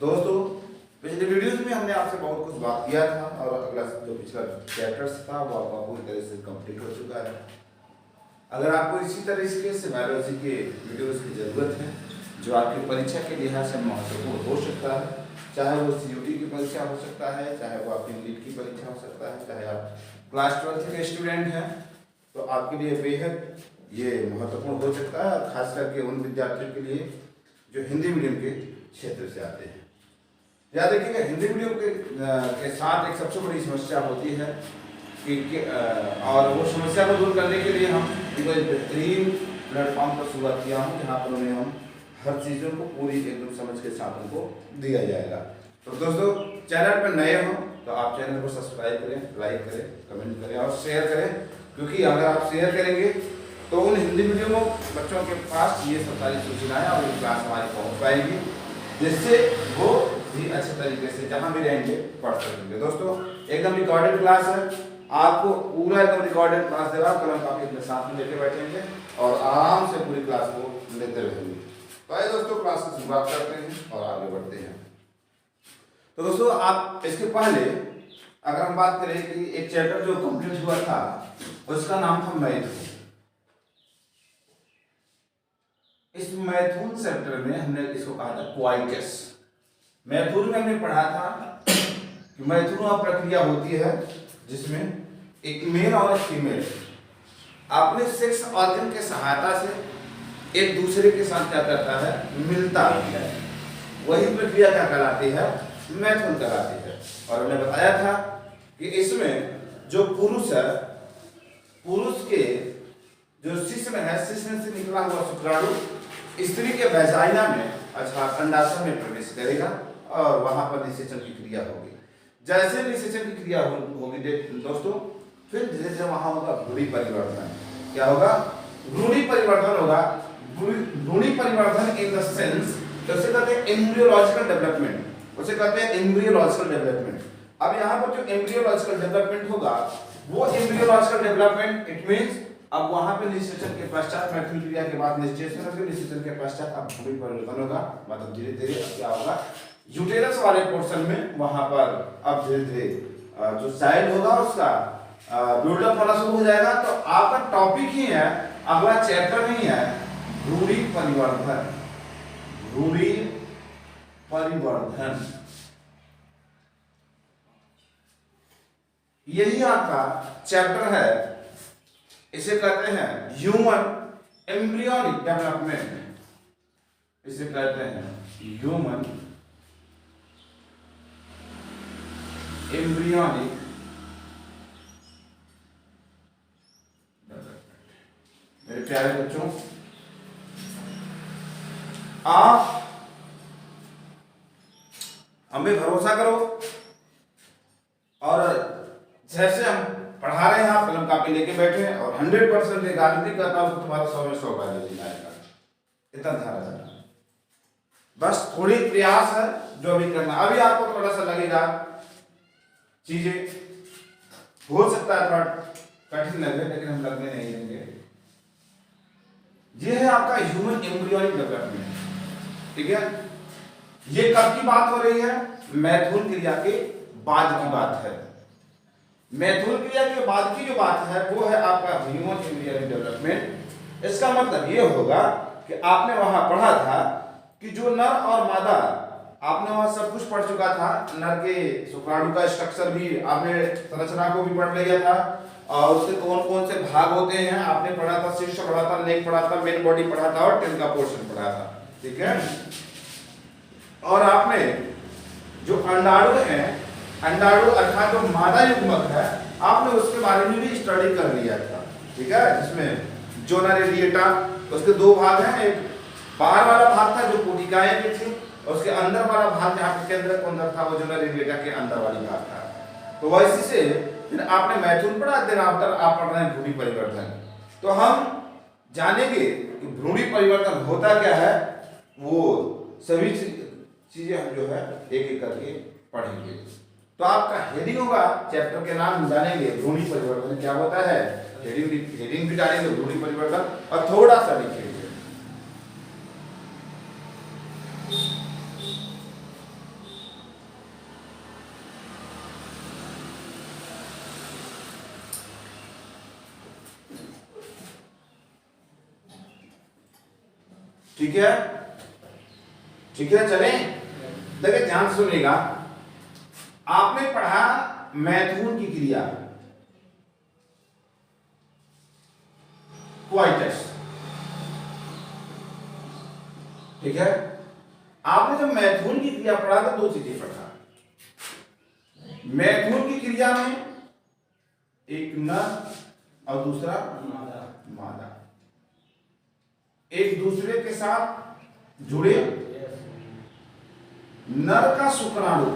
दोस्तों, पिछले वीडियोस में हमने आपसे बहुत कुछ बात किया था और अगला जो पिछला चैप्टर्स था वो आपका पूरी तरह से कंप्लीट हो चुका है। अगर आपको इसी तरीके से बायोलॉजी के वीडियोस की ज़रूरत है जो आपकी परीक्षा के लिहाज से महत्वपूर्ण हो सकता है, चाहे वो CUT की परीक्षा हो सकता है, चाहे वो आपकी नीट की परीक्षा हो सकता है, चाहे आप क्लास 12 के स्टूडेंट हैं, तो आपके लिए बेहद ये महत्वपूर्ण हो सकता है, और खास करके उन विद्यार्थियों के लिए जो हिंदी मीडियम के क्षेत्र से आते हैं। याद रखिएगा, हिंदी मीडियम के साथ एक सबसे बड़ी समस्या होती है कि और वो समस्या को दूर करने के लिए हम एक बेहतरीन प्लेटफॉर्म पर शुरुआत किया हूँ जहाँ पर उन्हें हम हर चीज़ों को पूरी एकदम समझ के साथ उनको दिया जाएगा। तो दोस्तों, चैनल पर नए हो तो आप चैनल को सब्सक्राइब करें, लाइक करें, कमेंट करें और शेयर करें, क्योंकि अगर आप शेयर करेंगे तो उन हिंदी मीडियम बच्चों के पास ये सब सारी सूचनाएँ और ये क्लास हमारी पहुँच पाएगी, जिससे वो भी अच्छे तरीके से जहाँ भी रहेंगे पढ़ सकेंगे। दोस्तों, एकदम रिकॉर्डेड क्लास है, आपको पूरा एकदम रिकॉर्डेड क्लास दे रहा हूँ, कलम कापी अपने साथ में लेके बैठेंगे और आराम से पूरी क्लास को लेते रहेंगे। तो आइए दोस्तों, क्लास की शुरुआत करते हैं और आगे बढ़ते हैं। तो दोस्तों, आप इसके पहले अगर हम बात करें कि एक चैप्टर जो कंप्लीट हुआ था उसका नाम था मैथुन। इस मैथुन चैप्टर में हमने इसको कहा था क्वाइटस। मैथुन में हमने पढ़ा था कि मैथुन वह प्रक्रिया होती है जिसमें एक मेल और एक फीमेल अपने सेक्स ऑर्गन के सहायता से एक दूसरे के साथ क्या करता है, मिलता है। वही प्रक्रिया क्या कहलाती है, मैथुन कहलाती है। और हमने बताया था कि इसमें जो पुरुष है, पुरुष के जो शिश्न है, शिश्न से निकला हुआ शुक्राणु स्त्री के वैजाइना में अर्थात अंडाशय में प्रवेश करेगा और वहां पर निषेचन की क्रिया होगी। जैसे निषेचन की क्रिया होगी दोस्तों, फिर धीरे धीरे वहां होगा भ्रूणी परिवर्तन। क्या होगा, भ्रूणी परिवर्तन होगा। भ्रूणी परिवर्तन इन द सेंस, उसे कहते हैं एम्ब्रियोलॉजिकल डेवलपमेंट, उसे कहते हैं एम्ब्रियोलॉजिकल डेवलपमेंट। अब यहाँ पर जो एम्ब्रियोलॉजिकल डेवलपमेंट होगा वो एम्ब्रियोलॉजिकल डेवलपमेंट इट मींस अब वहां पे निषेचन के पश्चात, मैथुन क्रिया के बाद निषेचन होगा, निषेचन के पश्चात अब भ्रूणी परिवर्तन होगा। मतलब धीरे धीरे अब क्या होगा, यूटेरस वाले पोर्शन में वहां पर अब धीरे धीरे जो चाइल्ड होगा उसका बिल्डअप होना शुरू हो जाएगा। तो आपका टॉपिक ही है, अगला चैप्टर ही है भ्रूणी परिवर्धन। भ्रूणी परिवर्धन यही आपका चैप्टर है। इसे कहते हैं ह्यूमन एम्ब्रियोनिक डेवलपमेंट। इसे कहते हैं ह्यूमन एम्ब्रियोनिक डेवलपमेंट। मेरे प्यारे बच्चों, आप हमें भरोसा करो और जैसे हम पढ़ा रहे हैं आप कलम कापी लेके बैठे हैं और 100% गारंटी करता हूं तुम्हारा 100 में 100 गारंटी आएगा। इतना ध्यान रखना, बस थोड़ी प्रयास है जो अभी करना। अभी आपको थोड़ा सा लगेगा, चीजें हो सकता है थोड़ा कठिन लगे, लेकिन हम लगने नहीं देंगे। ये है आपका ह्यूमन एम्ब्रियोनिक डेवलपमेंट, ठीक है। ये कब की बात हो रही है, मैथुन क्रिया के बाद की बात है। मैथुन क्रिया के बाद की जो बात है वो है आपका ह्यूमन एम्ब्रियोनिक डेवलपमेंट। इसका मतलब ये होगा कि आपने वहां पढ़ा था कि जो नर और मादा, आपने वहां सब कुछ पढ़ चुका था। नर के शुक्राणु का स्ट्रक्चर भी आपने, संरचना को भी पढ़ लिया था और उसके कौन कौन से भाग होते हैं आपने पढ़ा था। शीर्ष पढ़ा था, नेक पढ़ा था, मेन बॉडी पढ़ा था और टेल का पोर्शन पढ़ा था, ठीक है। और आपने जो अंडाणु है, अंडाणु अर्थात जो मादा युग्मक है, आपने उसके बारे में भी स्टडी कर लिया था, ठीक है। जिसमें जोना रेडिएटा, उसके दो भाग हैं। एक बाहर वाला भाग था जो कोटिकाएं की थी, उसके अंदर वाला भाग जहाँ पे केंद्र को अंदर था वो जोना रेडिएटा के अंदर वाली भाग था। तो वैसे से फिर आपने मैथुन पढ़ा, देन आफ्टर आप पढ़ रहे हैं भ्रूणी परिवर्तन। तो हम जानेंगे कि भ्रूणी परिवर्तन होता क्या है, वो सभी चीजें हम जो है एक एक करके पढ़ेंगे। तो आपका हेडिंग होगा, चैप्टर के नाम जानेंगे भ्रूणी परिवर्तन क्या होता है, हेडिंग भी डालेंगे भ्रूणी परिवर्तन और थोड़ा सा लिखेंगे। ठीक है, ठीक है, चलें। देखिए ध्यान से सुनिएगा, आपने पढ़ा मैथुन की क्रिया क्वाइटस, ठीक है। आपने जब मैथुन की क्रिया पढ़ा तो दो चीजें पढ़ा। मैथुन की क्रिया में एक नर और दूसरा मादा एक दूसरे के साथ जुड़े, नर का शुक्राणु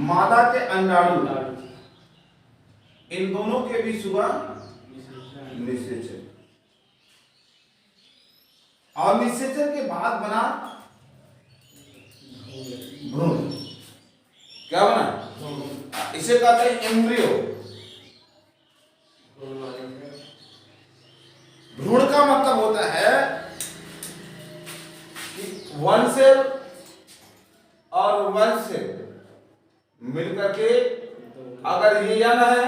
मादा के अंडाणु, इन दोनों के बीच हुआ निषेचन, और निषेचन के बाद बना भ्रूण। क्या बना? इसे कहते हैं एम्ब्रियो। भ्रूण का मतलब होता है कि वन सेल और वन सेल मिलकर के, अगर ये यन है,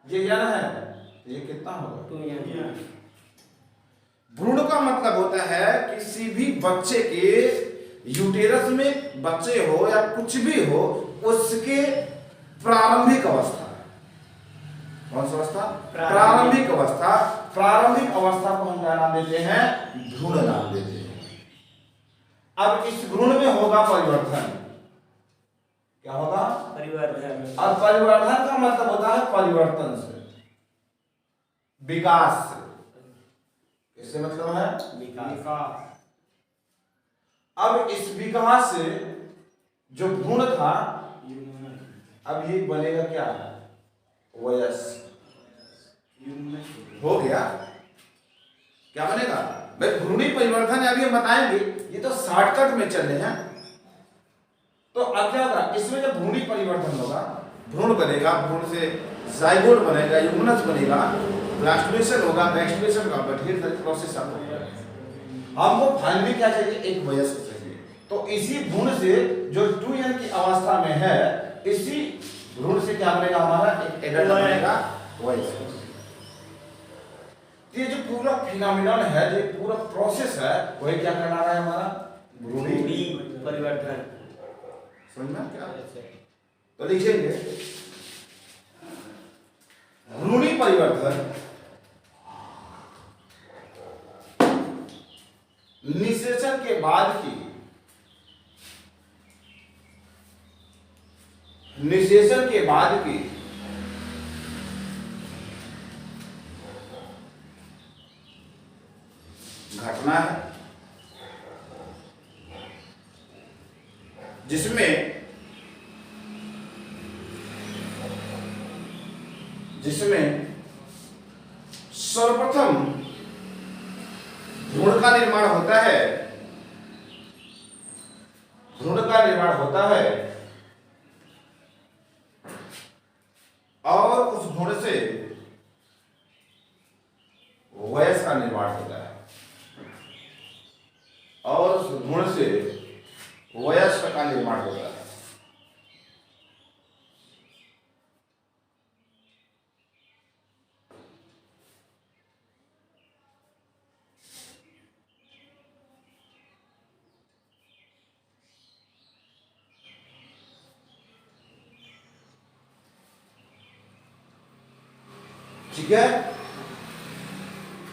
ये यन है, तो ये कितना होगा? 2 यन। भ्रूण का मतलब होता है किसी भी बच्चे के यूटेरस में बच्चे हो या कुछ भी हो, उसके प्रारंभिक अवस्था। कौन सी अवस्था? प्रारंभिक अवस्था। प्रारंभिक अवस्था को हम क्या नाम देते हैं? भ्रूण नाम देते हैं। अब इस भ्रूण में होगा परिवर्तन। क्या होगा? परिवर्तन। और परिवर्तन का मतलब होता है परिवर्तन से, विकास से। इससे मतलब है विकास। अब इस विकास से जो भ्रूण था, अब ये बनेगा क्या? वयस्क हो गया। क्या बनेगा भाई? भ्रूणी परिवर्तन अभी हम बताएंगे, ये तो शॉर्टकट में चल रहे हैं। तो अब क्या होगा? इसमें जब भ्रूणी परिवर्तन होगा, भ्रूण बनेगा, भ्रूण से जाइगोट बनेगा, यूग्मनज बनेगा, ब्लास्टोमेशन होगा, मैस्टुमेशन होगा, ढेर सारी प्रोसेस होगा। हमको फाइनली क्या चाहिए? एक वयस्क चाहिए। तो इसी भ्रूण से जो 2 यन की अवस्था में है, इसी भ्रूण से क्या बनेगा? हमारा एक एडल्ट बनेगा, वयस्क। ये जो पूरा फिनोमिनन है, जो पूरा प्रोसेस है, वही क्या कहला रहा है? हमारा भ्रूणी परिवर्तन। समझना क्या? तो लिखेंगे भ्रूणी परिवर्तन निषेचन के बाद की, निषेचन के बाद की घटना है, जिसमें सर्वप्रथम भ्रूण का निर्माण होता है। भ्रूण का निर्माण होता है और उस भ्रूण से वयस्क का निर्माण होता है, और उस भ्रूण से वयस्क का निर्माण होता है। ठीक है,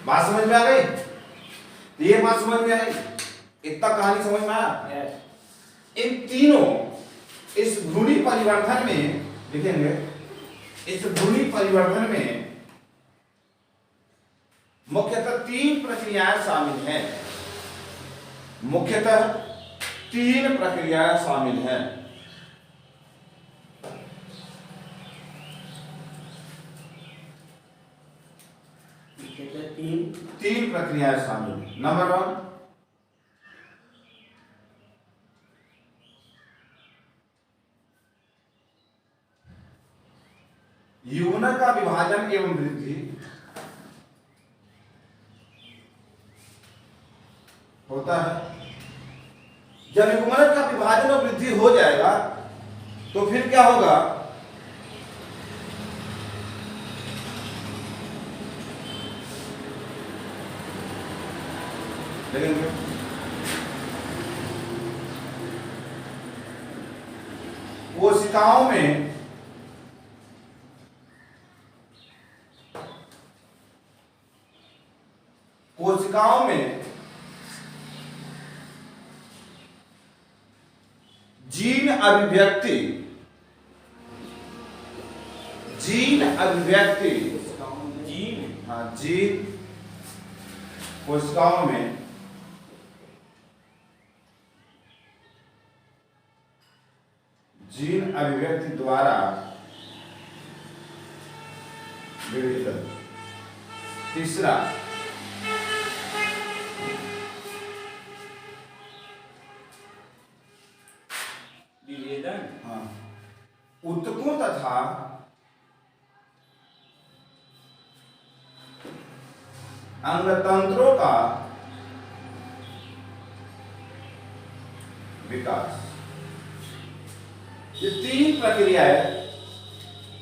बात समझ में आ गई? ये बात समझ में आई? इतना कहानी समझ में आया? इन तीनों, इस भ्रूणी परिवर्तन में लिखेंगे, इस भ्रूणी परिवर्तन में मुख्यतः 3 प्रक्रियाएं शामिल हैं। मुख्यतः 3 प्रक्रियाएं शामिल हैं। तीन प्रक्रियाएं शामिल। नंबर 1, युग्मनज का विभाजन एवं वृद्धि होता है। जब युग्मनज का विभाजन और वृद्धि हो जाएगा तो फिर क्या होगा? देखेंगे कोशिकाओं में जीन अभिव्यक्ति जीन कोशिकाओं में जीन अभिव्यक्ति द्वारा विभेदन। तीसरा विभेदन। हाँ, ऊतकों तथा अंगतंत्रों का विकास। ये तीन प्रक्रियाएं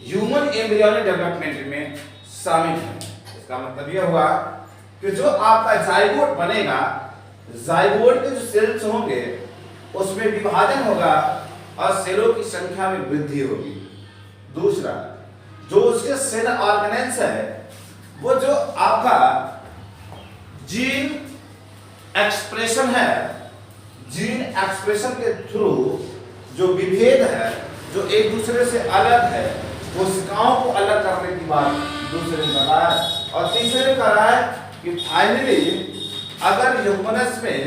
ह्यूमन एम्ब्रियोनिक डेवलपमेंट में शामिल है। इसका मतलब यह हुआ कि जो आपका जाइगोट बनेगा, जाइगोट के जो सेल्स होंगे उसमें विभाजन होगा और सेलों की संख्या में वृद्धि होगी। दूसरा, जो उसके सेल ऑर्गेनेल्स है वो जो आपका जीन एक्सप्रेशन है, जीन एक्सप्रेशन के थ्रू जो विभेद है, जो एक दूसरे से अलग है, कोशिकाओं को अलग करने की बात दूसरे ने बताया। और तीसरे ने कहा है कि फाइनली अगर ह्यूमनस में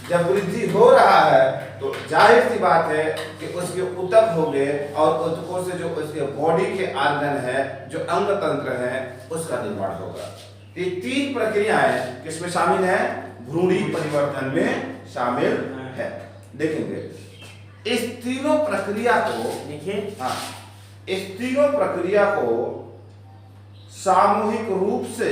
जब वृद्धि हो रहा है तो जाहिर सी बात है कि उसके ऊतक हो गए और ऊतकों से जो उसके बॉडी के ऑर्गन है, जो अंग तंत्र है, उसका निर्माण होगा। ये तीन प्रक्रियाएं किसमें शामिल है? भ्रूणी परिवर्तन में शामिल है। देखेंगे इस तीनों प्रक्रिया को, देखिए हाँ, इस तीनों प्रक्रिया को सामूहिक रूप से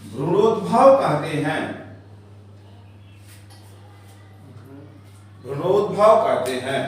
भ्रूणोद्भव कहते हैं। भ्रूणोद्भव कहते हैं।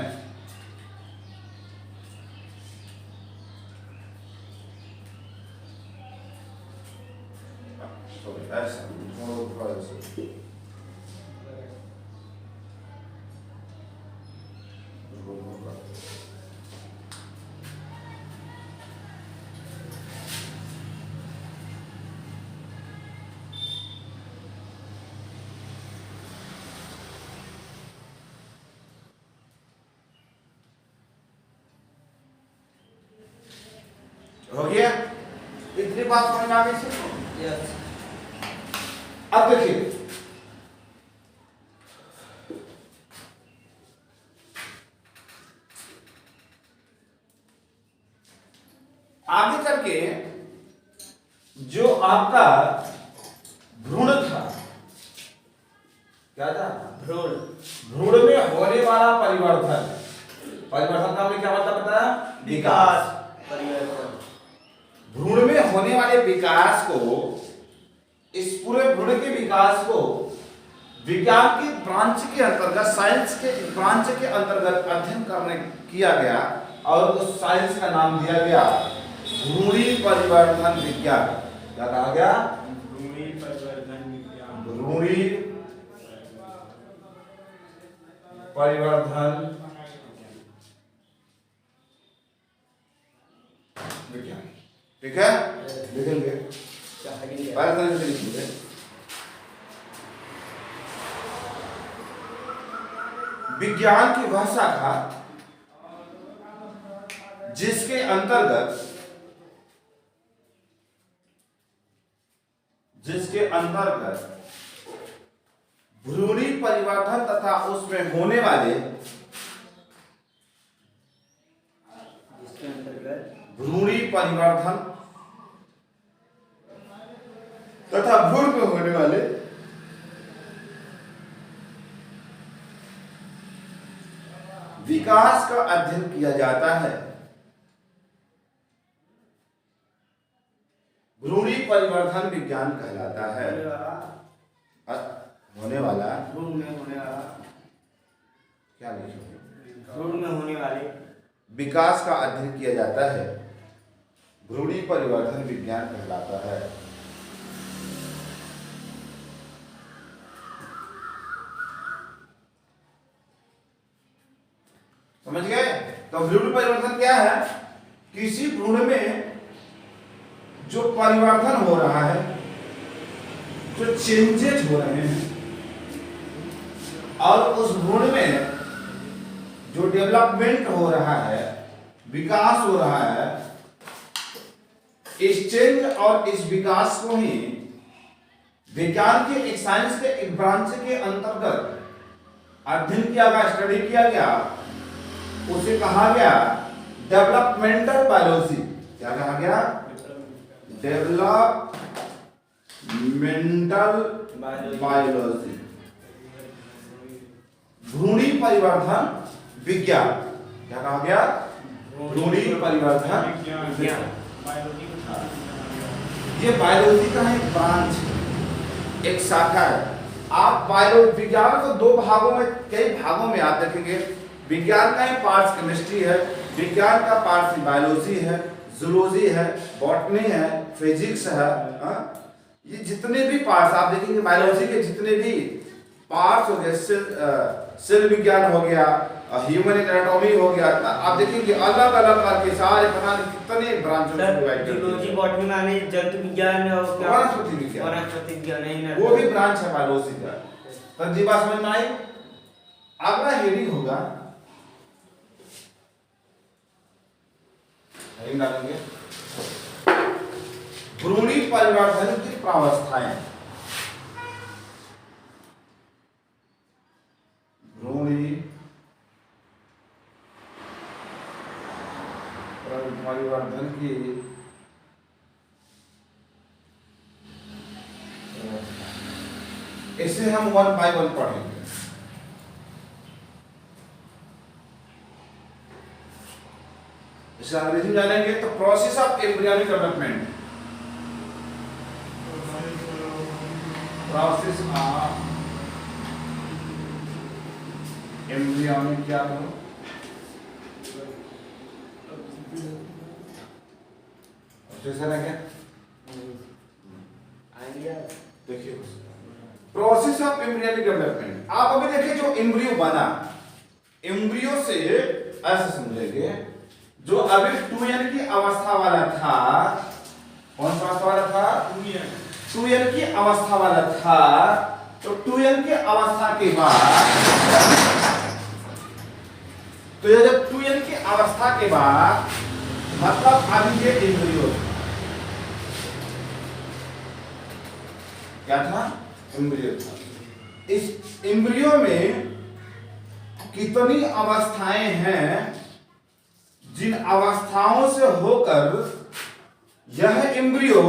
हो गया? इतनी बात समझ में आ गई से? यस। अब देखिए आगे चल के जो आपका भ्रूण था, क्या था? भ्रूण में होने वाला परिवर्तन का हमने क्या मतलब बताया? विकास। परिवर्तन। भ्रूण में होने वाले विकास को, इस पूरे भ्रूण के विकास को विज्ञान की ब्रांच के अंतर्गत, साइंस के ब्रांच के अंतर्गत अध्ययन करने किया गया और उस साइंस का नाम दिया गया भ्रूणी परिवर्तन विज्ञान। क्या कहा गया? भ्रूणी परिवर्तन विज्ञान। भ्रूणी परिवर्तन विज्ञान। ठीक है, लिखेंगे पहले से लिखेंगे। विज्ञान की वह शाखा जिसके अंतर्गत भ्रूणी परिवर्तन तथा उसमें होने वाले भ्रूणी परिवर्तन तथा भ्रूण में होने वाले विकास का अध्ययन किया जाता है। भ्रूणी परिवर्तन विज्ञान विज्ञान कहलाता है। होने वाला भ्रूण में होने वाला, क्या लिखे भ्रूण में होने वाले विकास का अध्ययन किया जाता है, भ्रूणी परिवर्धन विज्ञान कहलाता है। समझ गए? तो भ्रूण परिवर्तन क्या है? किसी भ्रूण में जो परिवर्तन हो रहा है, जो चेंजेज हो रहे हैं, और उस भ्रूण में जो डेवलपमेंट हो रहा है, विकास हो रहा है, इस चेंज और इस विकास को ही विज्ञान के एक साइंस के एक ब्रांच के अंतर्गत अध्ययन किया गया, स्टडी किया गया, उसे कहा गया डेवलपमेंटल बायोलॉजी। क्या कहा गया? डेवलपमेंटल बायोलॉजी, भ्रूणी परिवर्धन विज्ञान। क्या कहा गया? भ्रूणी परिवर्धन विज्ञान। ये बायोलॉजी का एक ब्रांच है, एक शाखा है। आप बायोलॉजी विज्ञान को दो भागों में, कई भागों में आप देखेंगे। विज्ञान का एक पार्ट केमिस्ट्री है, विज्ञान का पार्ट बायोलॉजी है, जूलॉजी है, बॉटनी है, फिजिक्स है। ये जितने भी पार्ट्स आप देखेंगे बायोलॉजी के, जितने भी पार्ट्स हो गए, सेल विज्ञान हो गया, ह्यूमन एनाटॉमी हो गया, आप देखेंगे अलग अलग करके सारे पता नहीं कितने ब्रांचों में डिवाइड करते हैं। जूलॉजी, बॉटनी माने जंतु विज्ञान और क्या? वनस्पति विज्ञान। वनस्पति विज्ञान है, वो भी ब्रांच है बायोलॉजी का। तो जी बात समझ में आई? अगला हेडिंग होगा, हेडिंग डालेंगे भ्रूणी परिवर्तन की प्रावस्थाएं। भ्रूणी परिवर्तन की इसे हम 1 by 1 पढ़ेंगे। इसे अंग्रेजी में जानेंगे तो process of embryonic development, process of embryonic, क्या करो प्रोसेसर है क्या? देखिए प्रोसेस ऑफ एम्ब्रियोनिक डेवलपमेंट। आप अभी देखिए जो एम्ब्रियो बना, एम्ब्रियो से ऐसे समझेंगे, जो अभी 2n की अवस्था वाला था, कौन सा अवस्था वाला था? 2n की अवस्था वाला था। तो 2n की अवस्था के बाद, तो ये जब 2n की अवस्था के बाद मतलब अभी ये एम्ब्रियो क्या था? एम्ब्रियो था। इस एम्ब्रियो में कितनी अवस्थाएं हैं, जिन अवस्थाओं से होकर यह एम्ब्रियो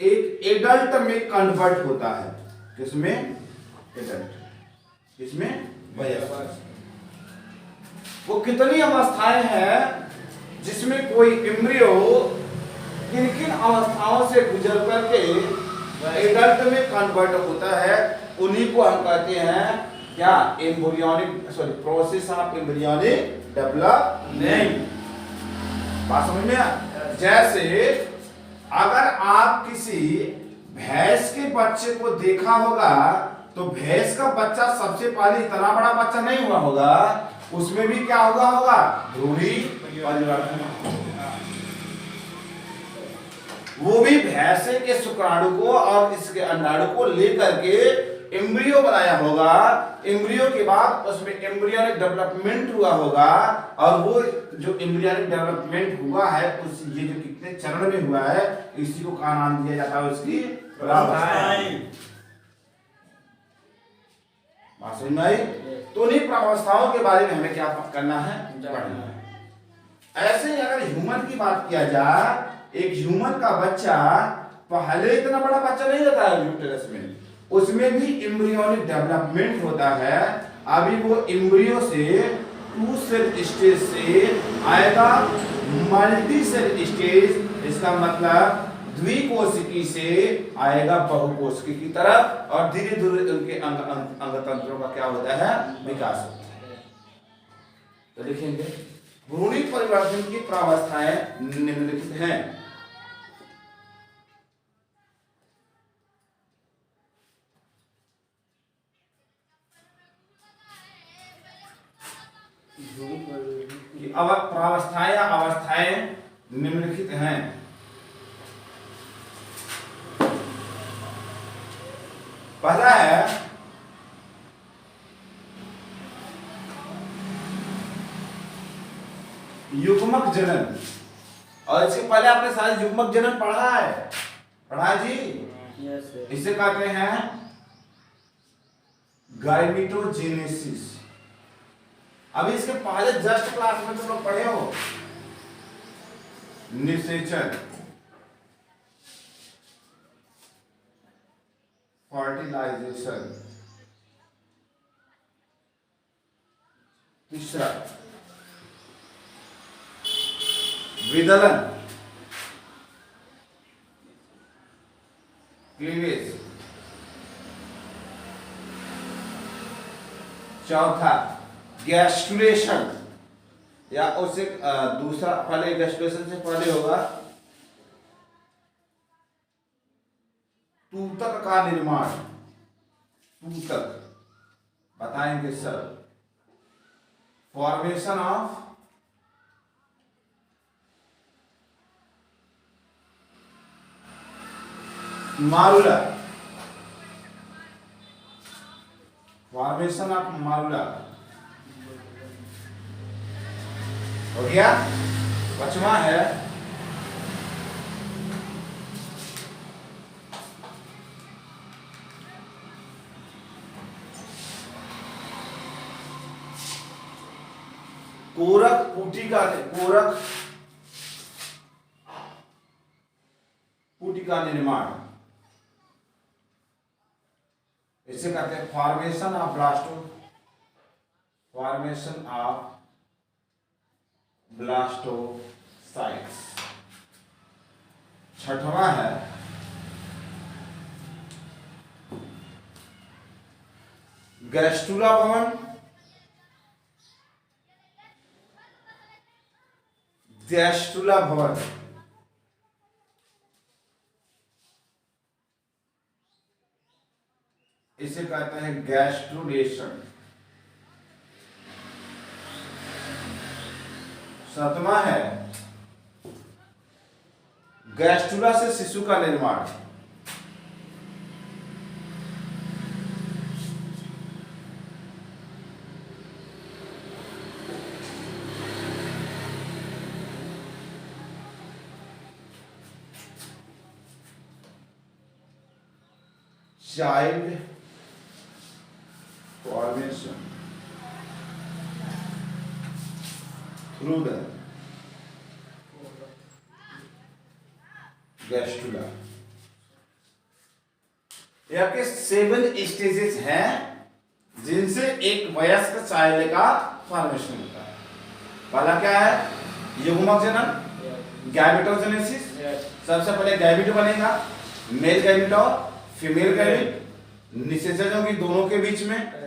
एक एडल्ट में कन्वर्ट होता है। किसमें? एडल्ट। किसमें? वयस्क। वो कितनी अवस्थाएं हैं जिसमें कोई एम्ब्रियो किन किन अवस्थाओं से गुजर करके एडल्ट में कन्वर्ट होता है, उन्हीं को हम कहते हैं क्या? Embryonic, sorry, process of embryonic development. बात समझ में? जैसे अगर आप किसी भैंस के बच्चे को देखा होगा, तो भैंस का बच्चा सबसे पहले इतना बड़ा बच्चा नहीं हुआ होगा, उसमें भी क्या होगा? भ्रूणी परिवर्तन। वो भी भैंसे के शुक्राणु को और इसके अंडाणु को लेकर के एम्ब्रियो बनाया होगा। एम्ब्रियो के बाद उसमें एम्ब्रियोनिक डेवलपमेंट हुआ होगा, और वो जो एम्ब्रियोनिक डेवलपमेंट हुआ है, उस ये जो कितने चरण में हुआ है, इसी को क्या नाम दिया जाता है? उसकी प्रावस्थाएं। बात समझ में आई? तो उन्हीं प्रावस्थाओं के बारे में हमें क्या करना है? पढ़ना है। ऐसे अगर ह्यूमन की बात किया जाए, एक ह्यूमन का बच्चा पहले इतना बड़ा बच्चा नहीं रहता है यूटेरस में, उसमें भी एम्ब्रियोनिक डेवलपमेंट होता है। अभी वो एम्ब्रियो से 2 सेल स्टेज से आएगा मल्टी सेल स्टेज। इसका मतलब द्विकोशिकी से आएगा बहुकोशिकी की तरफ और धीरे धीरे उनके अंग तंत्रों का क्या होता है, विकास होता है। तो लिखेंगे भ्रूणी परिवर्तन की प्रावस्थाएं निम्नलिखित हैं। प्रावस्थाएं या अवस्थाएं निम्नलिखित हैं। पहला है युग्मक जनन, और इसके पहले आपने सारे युग्मक जनन पढ़ा है, पढ़ा जी। Yes sir. इसे कहते हैं गाइमेटोजेनेसिस। अभी इसके पहले जस्ट क्लास में तुम लोग पढ़े हो निषेचन, फर्टिलाइजेशन। तीसरा विदलन, क्लीवेज। चौथा गैस्ट्रुलेशन, या उससे दूसरा पहले गैस्ट्रुलेशन से पहले होगा तूतक का निर्माण। तूतक बताएंगे sir, formation of morula, formation of morula हो गया। पांचवा है कोरक पुटी का निर्माण। इसे कहते हैं फॉर्मेशन ऑफ ब्लास्टोसाइट्स। छठवां है गैस्ट्रुला भवन, गैस्ट्रुला भवन। इसे कहते हैं गैस्ट्रुलेशन। सातवां है गैस्ट्रुला से शिशु का निर्माण। Child formation through the gastrula. यह के 7 स्टेजेस हैं जिनसे एक वयस्क चाइल्ड का फॉर्मेशन होता है। पहला क्या है, युग्मक जनन, गैमेटोजेनेसिस। सबसे पहले गैमेट बनेगा, मेल गैमेट और फीमेल गैमेट। निषेचन होगी दोनों के बीच में।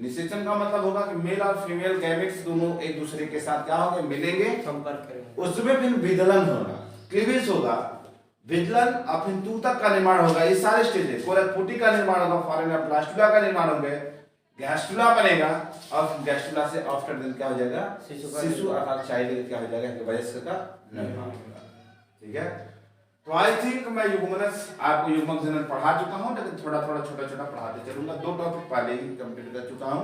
निषेचन का मतलब होगा कि मेल और फीमेल गैमेट्स दोनों एक दूसरे के साथ क्या होंगे, मिलेंगे, संपर्क करेंगे। उसमें फिर विदलन होगा, क्लीवेज होगा, विदलन और फिर तूतक का निर्माण होगा। ये सारे स्टेज है। कोरकपुटी का निर्माण होगा, फॉरेन ब्लास्टुला का निर्माण होंगे, गैस्ट्रुला बनेगा, और गैस्ट्रुला से आफ्टर दिन क्या हो जाएगा, शिशु अर्थात चाइल्ड क्या हो जाएगा, वयस्क का निर्माण होगा। ठीक है, तो आई थिंक मैं युग्मनस आपको युग्मक जनन पढ़ा चुका हूं, लेकिन थोड़ा थोड़ा छोटा छोटा पढ़ाते चलूंगा। 2 टॉपिक पहले ही कंप्लीट कर चुका हूं,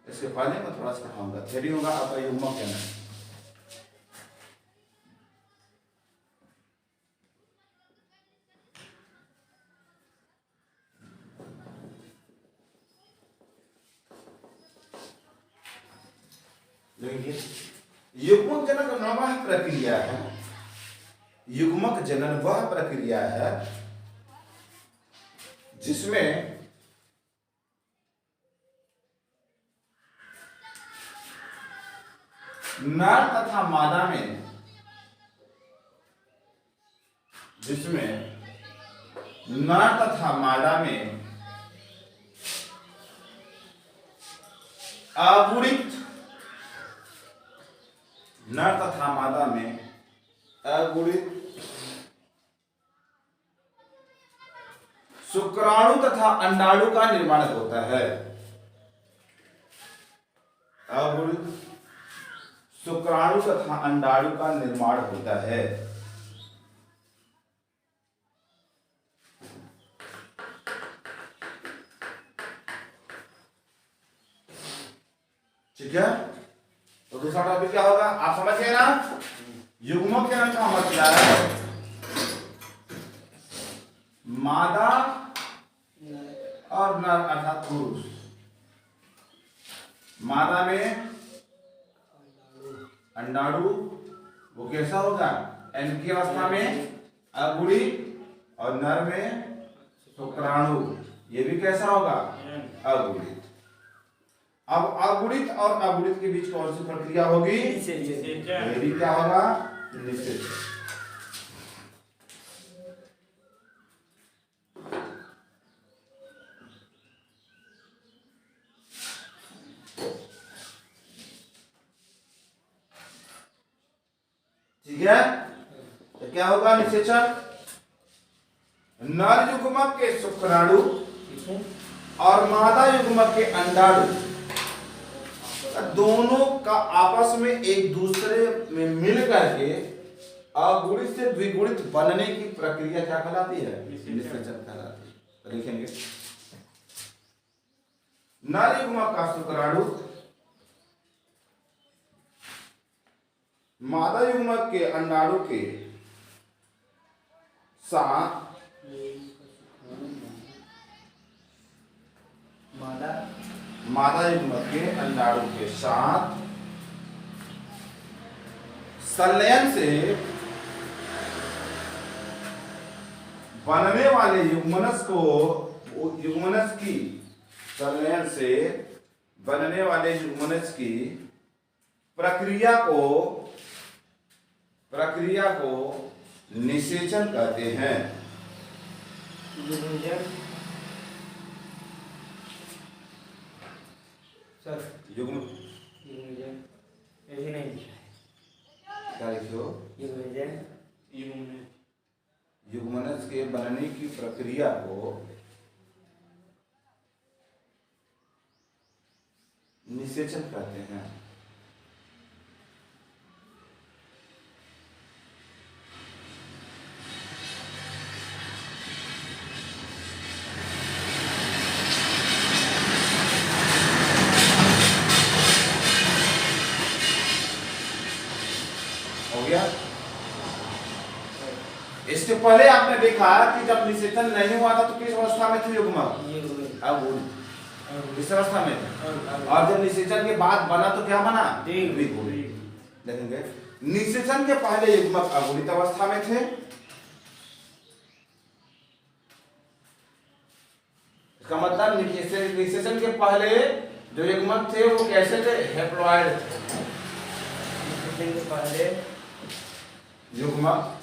इसके पहले मैं थोड़ा सा पढ़ाऊंगा। थ्योरी होगा आपका युग्मक जनन। युग्मक जनन नवा प्रक्रिया है। युग्मक जनन वह प्रक्रिया है जिसमें नर तथा मादा में, जिसमें नर तथा मादा में अगुणित, नर तथा मादा में अगुणित शुक्राणु तथा अंडाणु का निर्माण होता है। अगुणित शुक्राणु तथा अंडाणु का निर्माण होता है। ठीक है, तो दूसरा टॉपिक क्या होगा आप समझ गए ना। युग्मक जनन का मतलब है मादा और नर अर्थात पुरुष। मादा में अंडाणु वो कैसा होगा एन की अवस्था में अगुणित और नर में शुक्राणु ये भी कैसा होगा अगुणित। अब अगुणित और अगुणित के बीच कौन सी प्रक्रिया होगी ये भी क्या होगा निषेचन। ठीक है, तो क्या होगा निषेचन। नर युग्मक के शुक्राणु और मादा युग्मक के अंडाणु दोनों का आपस में एक दूसरे में मिल करके अगुणित से द्विगुणित बनने की प्रक्रिया क्या कहलाती है निषेचन कहलाती है। तो लिखेंगे नर युग्मक का शुक्राणु मादा युग्मक के अंडाणु के साथ मादा युग्मक के अंडाणु के साथ संलयन से बनने वाले युग्मनस को युग्मनस की संलयन से बनने वाले युग्मनस की प्रक्रिया को निषेचन कहते हैं। युग्म यही नहीं क्या लिखो युग्मनस के बनने की प्रक्रिया को निषेचन कहते हैं। इसके पहले आपने देखा कि जब निषेचन नहीं हुआ था तो किस अवस्था में थे युग्मक अब इस अवस्था में, और जब निषेचन के बाद बना तो क्या बना द्विगुणित। देखेंगे निषेचन के पहले युग्मक अगुणित अवस्था में थे, इसका मतलब निषेचन के पहले जो युग्मक थे वो कैसे थे हैप्लॉइड। निषेचन के पहले युग्मक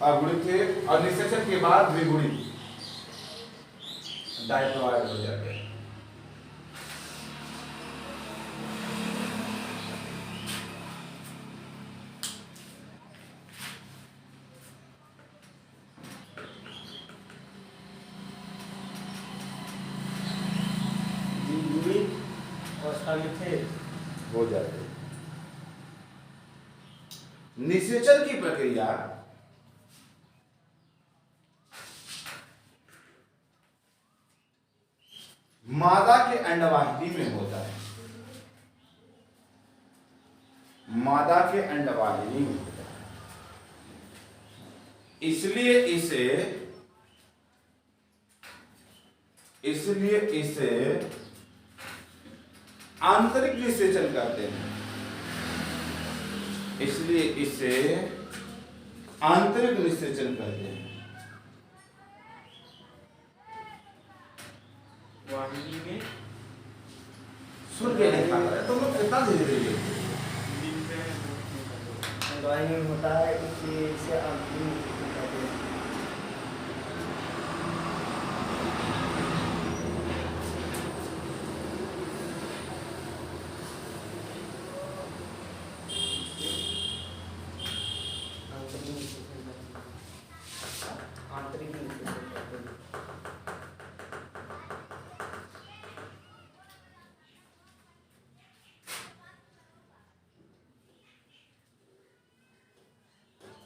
अगुणित थे और निषेचन के बाद द्विगुणित डाइप्लॉइड हो जाते हैं। द्विगुणित अवस्था में थे हो जाते हैं। निषेचन की प्रक्रिया मादा के अंडवाहिनी में होता है, मादा के अंडवाहिनी में होता है, इसलिए इसे आंतरिक निषेचन कहते हैं। इसलिए इसे आंतरिक निषेचन कहते हैं। वाहिनी में सुन के नहीं खाता है, तुम लोग कितना धीरे धीरे वाहिनी में होता है, इसलिए इसे आंतरिक निषेचन कहते हैं।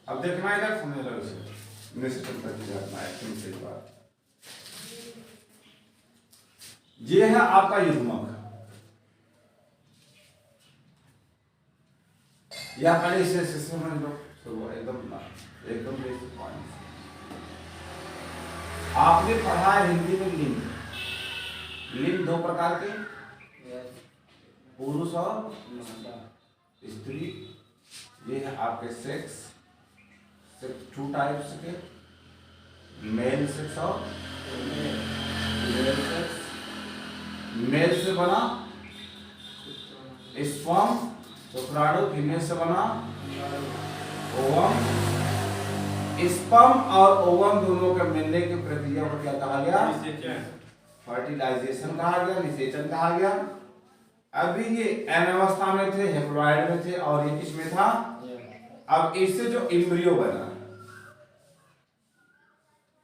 अब देखना इधर समझ लो इसे निश्चित करके रखना है तुम से बात। ये है आपका युग्मक, या पहले इसे समझ लो एकदम बेसिक पॉइंट। आपने पढ़ा है हिंदी में लिंग, लिंग दो प्रकार के, पुरुष और स्त्री। ये है आपके सेक्स, टू टाइप्स के, मेल सेक्स और फीमेल सेक्स। मेल से बना स्पर्म, शुक्राणु, फीमेल से बना ओवम। स्पर्म और ओवम दोनों के मिलने की प्रक्रिया को क्या कहा गया? फर्टिलाइजेशन कहा गया, निषेचन कहा गया। अभी ये एन अवस्था में थे, हेप्लॉइड में थे, और ये किसमें था? अब इससे जो एम्ब्रियो बना,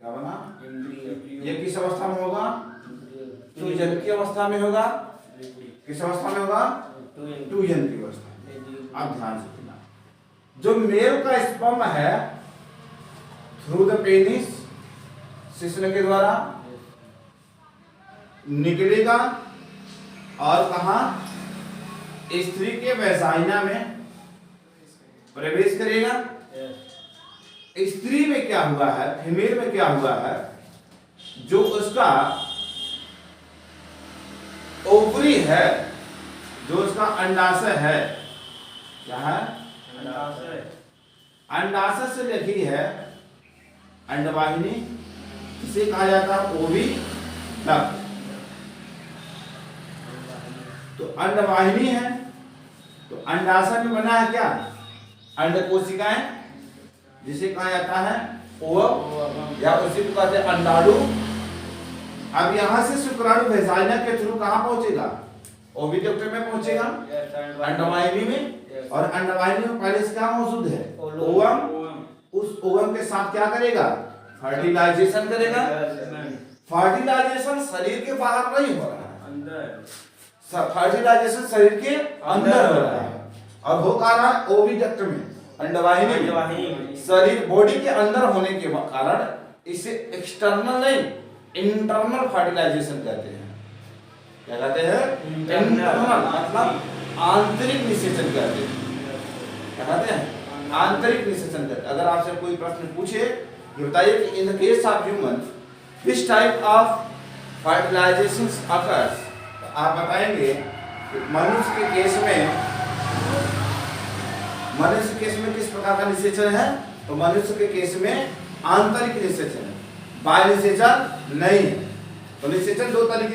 क्या बना? ये किस अवस्था में होगा? टूजन की अवस्था में होगा। किस अवस्था में होगा? टूजन की अवस्था में। अब ध्यान से सुनना, जो मेल का स्पर्म है थ्रू द पेनिस, शिश्न के द्वारा निकलेगा और कहा? स्त्री के वैजाइना में प्रवेश करेगा। स्त्री में क्या हुआ है, फीमेल में क्या हुआ है? जो उसका ओवरी है, जो उसका अंडाशय है, क्या है? अंडाशय से लगी है अंडवाहिनी, इसे कहा जाता है ओविडक्ट। तो अंडवाहिनी है, तो अंडाशय में बना है क्या? अंडकोशिकाएं, जिसे कहा जाता है ओवम, या उसी को कहते हैं अंडाणु। अब यहां से शुक्राणु वैजाइना के थ्रू कहां पहुंचेगा? ओविडक्ट में पहुंचेगा, अंडवाहिनी में। और अंडवाहिनी में पहले से क्या मौजूद है? ओवम। उस ओवम के साथ क्या करेगा? फर्टिलाइजेशन करेगा। फर्टिलाइजेशन शरीर के बाहर नहीं हो रहा है, अंदर। फर्टिलाइजेशन शरीर के अंदर हो रहा है, और हो कहा रहा है ओविडक्ट में, अंडवाहिनी में। शरीर बॉडी के अंदर होने के कारण इसे एक्सटर्नल नहीं, इंटरनल फर्टिलाइजेशन कहते हैं। क्या कहते हैं? इंटरनल, मतलब आंतरिक निषेचन कहते हैं। क्या कहते हैं? आंतरिक निषेचन कहते हैं। अगर आपसे कोई प्रश्न पूछे, ये बताइए कि in the case of human which type of fertilisation occurs, तो आप बताएंगे कि मनुष्य के केस में किस प्रकार का निषेचन है? तो मनुष्य के केस में आंतरिक निषेचन है, बाह्य निषेचन नहीं है। तो निषेचन दो तरीके